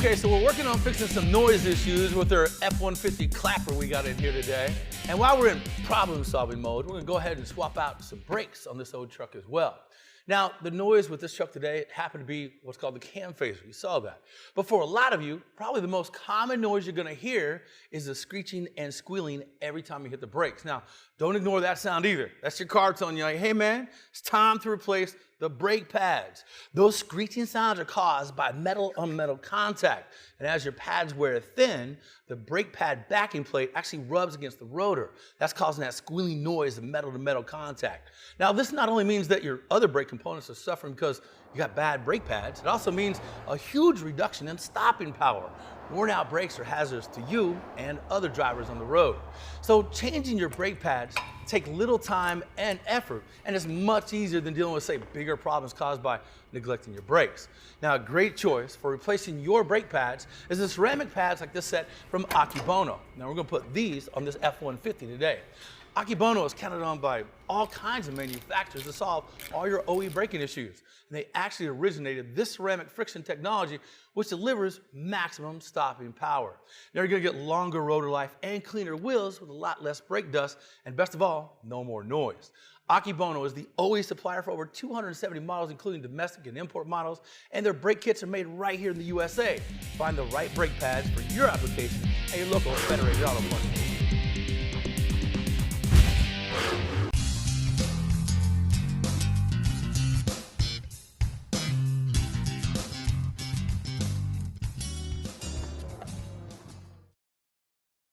Okay, so we're working on fixing some noise issues with our F-150 clapper we got in here today. And while we're in problem-solving mode, we're gonna go ahead and swap out some brakes on this old truck as well. Now, the noise with this truck today, it happened to be what's called the cam phaser. You saw that. But for a lot of you, probably the most common noise you're gonna hear is the screeching and squealing every time you hit the brakes. Now, don't ignore that sound either. That's your car telling you, like, hey man, it's time to replace the brake pads. Those screeching sounds are caused by metal on metal contact. And as your pads wear thin, the brake pad backing plate actually rubs against the rotor. That's causing that squealing noise of metal to metal contact. Now, this not only means that your other brake components are suffering because you got bad brake pads, it also means a huge reduction in stopping power. Worn out brakes are hazardous to you and other drivers on the road. So changing your brake pads take little time and effort, and it's much easier than dealing with, say, bigger problems caused by neglecting your brakes. Now, a great choice for replacing your brake pads is the ceramic pads like this set from Akebono. Now, we're gonna put these on this F-150 today. Akebono is counted on by all kinds of manufacturers to solve all your OE braking issues. And they actually originated this ceramic friction technology, which delivers maximum stopping power. Now you're gonna get longer rotor life and cleaner wheels with a lot less brake dust, and best of all, no more noise. Akebono is the OE supplier for over 270 models, including domestic and import models, and their brake kits are made right here in the USA. Find the right brake pads for your application at your local Federated Auto Parts.